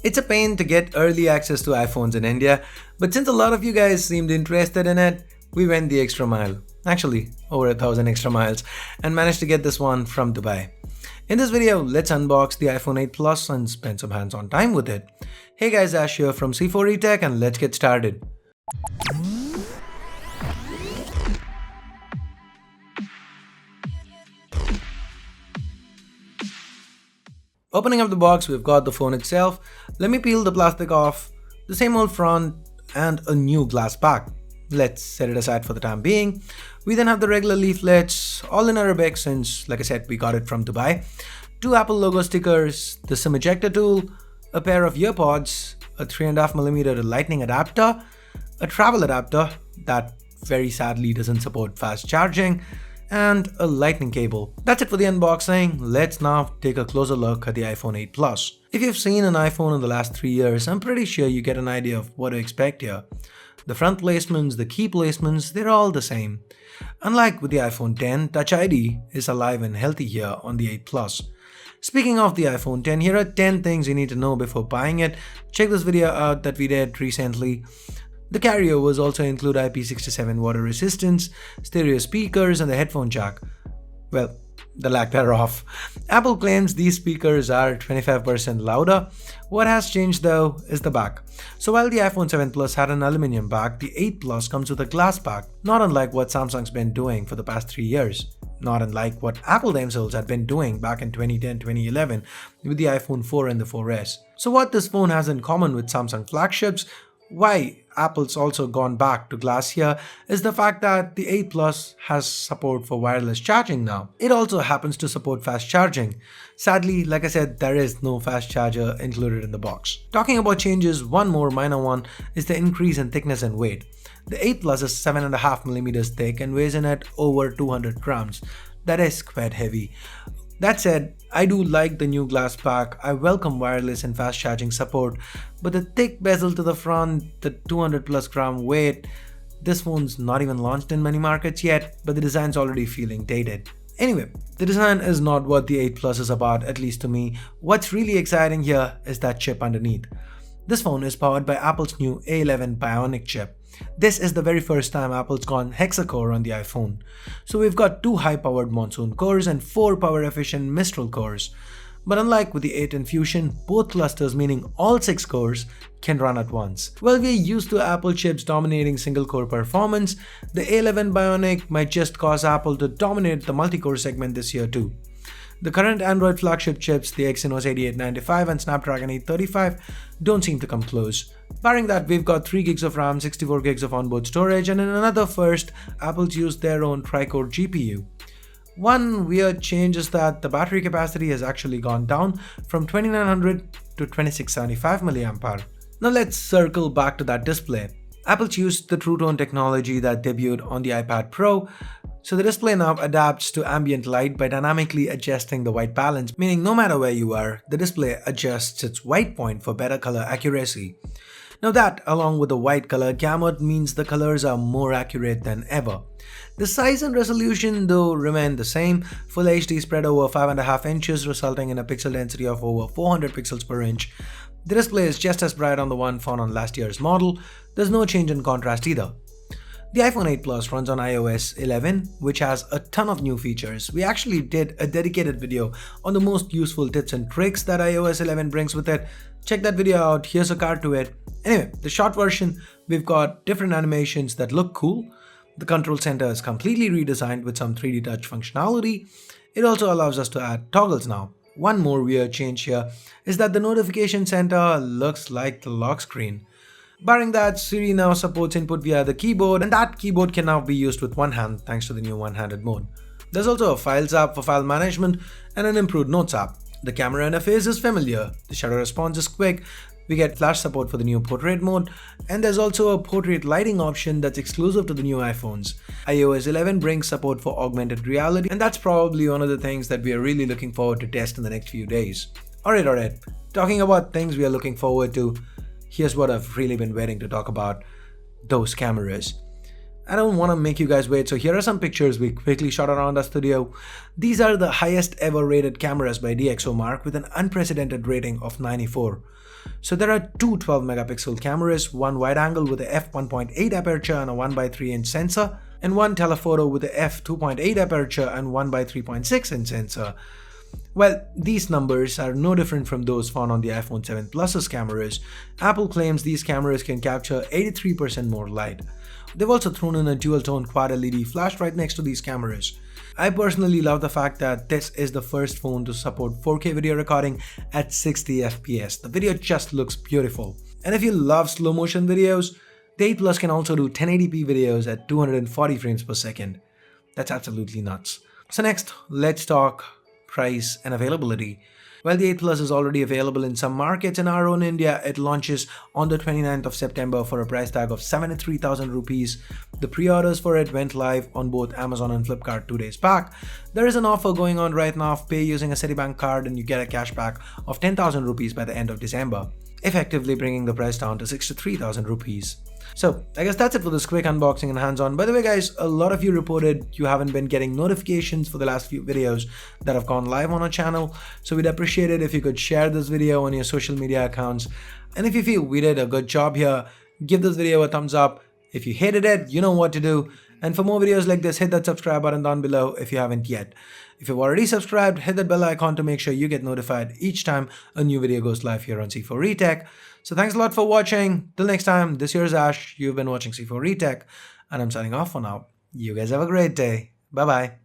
It's a pain to get early access to iPhones in India, but since a lot of you guys seemed interested in it, we went the extra mile. Actually, over 1,000 extra miles, and managed to get this one from Dubai. In this video, let's unbox the iPhone 8 Plus and spend some hands-on time with it. Hey guys, Ash here from C4E Tech and let's get started. Opening up the box, we've got the phone itself. Let me peel the plastic off, the same old front and a new glass back. Let's set it aside for the time being. We then have the regular leaflets, all in Arabic since, like I said, we got it from Dubai. 2 Apple logo stickers, the SIM ejector tool, a pair of earpods, a 3.5mm lightning adapter, a travel adapter that very sadly doesn't support fast charging, and a lightning cable. That's it for the unboxing. Let's now take a closer look at the iPhone 8 Plus. If you've seen an iPhone in the last 3 years, I'm pretty sure you get an idea of what to expect here. The front placements, the key placements, they're all the same. Unlike with the iPhone X, Touch ID is alive and healthy here on the 8 Plus. Speaking of the iPhone X, here are 10 things you need to know before buying it. Check this video out that we did recently. The carrier was also include IP67 water resistance, stereo speakers and the headphone jack. Well, the lack thereof. Apple claims these speakers are 25% louder. What has changed though is the back. So while the iPhone 7 Plus had an aluminum back, the 8 Plus comes with a glass back, not unlike what Samsung's been doing for the past 3 years. Not unlike what Apple themselves had been doing back in 2010-2011 with the iPhone 4 and the 4S. So what this phone has in common with Samsung flagships, why Apple's also gone back to glass here, is the fact that the 8 Plus has support for wireless charging now. It also happens to support fast charging. Sadly, like I said, there is no fast charger included in the box. Talking about changes, one more minor one is the increase in thickness and weight. The 8 Plus is 7.5mm thick and weighs in at over 200 grams. That is quite heavy. That said, I do like the new glass back. I welcome wireless and fast charging support, but the thick bezel to the front, the 200 plus gram weight, this phone's not even launched in many markets yet, but the design's already feeling dated. Anyway, the design is not what the 8 Plus is about, at least to me. What's really exciting here is that chip underneath. This phone is powered by Apple's new A11 Bionic Chip. This is the very first time Apple's gone hexa core on the iPhone. So we've got 2 high-powered Monsoon cores and 4 power-efficient Mistral cores. But unlike with the 8 and Fusion, both clusters, meaning all 6 cores, can run at once. Well, we're used to Apple chips dominating single-core performance. The A11 Bionic might just cause Apple to dominate the multi-core segment this year too. The current Android flagship chips, the Exynos 8895 and Snapdragon 835, don't seem to come close. Barring that, we've got 3GB of RAM, 64GB of onboard storage, and in another first, Apple's used their own tri-core GPU. One weird change is that the battery capacity has actually gone down from 2900 to 2675 mAh. Now let's circle back to that display. Apple's used the True Tone technology that debuted on the iPad Pro. So the display now adapts to ambient light by dynamically adjusting the white balance, meaning no matter where you are, the display adjusts its white point for better color accuracy. Now that, along with the white color gamut, means the colors are more accurate than ever. The size and resolution though remain the same, Full HD spread over 5.5 inches resulting in a pixel density of over 400 pixels per inch. The display is just as bright on the one found on last year's model. There's no change in contrast either. The iPhone 8 Plus runs on iOS 11, which has a ton of new features. We actually did a dedicated video on the most useful tips and tricks that iOS 11 brings with it. Check that video out, here's a card to it. Anyway, the short version, we've got different animations that look cool. The control center is completely redesigned with some 3D touch functionality. It also allows us to add toggles now. One more weird change here is that the notification center looks like the lock screen. Barring that, Siri now supports input via the keyboard, and that keyboard can now be used with one hand thanks to the new one-handed mode. There's also a Files app for file management and an improved Notes app. The camera interface is familiar, the shutter response is quick, we get flash support for the new portrait mode, and there's also a portrait lighting option that's exclusive to the new iPhones. iOS 11 brings support for augmented reality, and that's probably one of the things that we are really looking forward to test in the next few days. Alright, talking about things we are looking forward to, here's what I've really been waiting to talk about, those cameras. I don't want to make you guys wait, so here are some pictures we quickly shot around our studio. These are the highest ever rated cameras by DxOMark with an unprecedented rating of 94. So there are two 12 megapixel cameras, one wide angle with a f1.8 aperture and a 1x3 inch sensor, and one telephoto with a f2.8 aperture and 1x3.6 inch sensor. Well, these numbers are no different from those found on the iPhone 7 Plus's cameras. Apple claims these cameras can capture 83% more light. They've also thrown in a dual-tone quad LED flash right next to these cameras. I personally love the fact that this is the first phone to support 4K video recording at 60 FPS. The video just looks beautiful. And if you love slow motion videos, the 8 Plus can also do 1080p videos at 240 frames per second. That's absolutely nuts. So next, let's talk price and availability. While the 8 Plus is already available in some markets, in our own India, it launches on the 29th of September for a price tag of 73,000 rupees. The pre-orders for it went live on both Amazon and Flipkart 2 days back. There is an offer going on right now of pay using a Citibank card and you get a cashback of 10,000 rupees by the end of December, effectively bringing the price down to 63,000 rupees. So I guess that's it for this quick unboxing and hands-on. By the way guys, a lot of you reported you haven't been getting notifications for the last few videos that have gone live on our channel. So we'd appreciate it if you could share this video on your social media accounts. And if you feel we did a good job here, give this video a thumbs up. If you hated it, you know what to do. And for more videos like this, hit that subscribe button down below if you haven't yet. If you've already subscribed, hit that bell icon to make sure you get notified each time a new video goes live here on C4eTech. So thanks a lot for watching. Till next time, this here is Ash. You've been watching C4eTech, and I'm signing off for now. You guys have a great day. Bye-bye.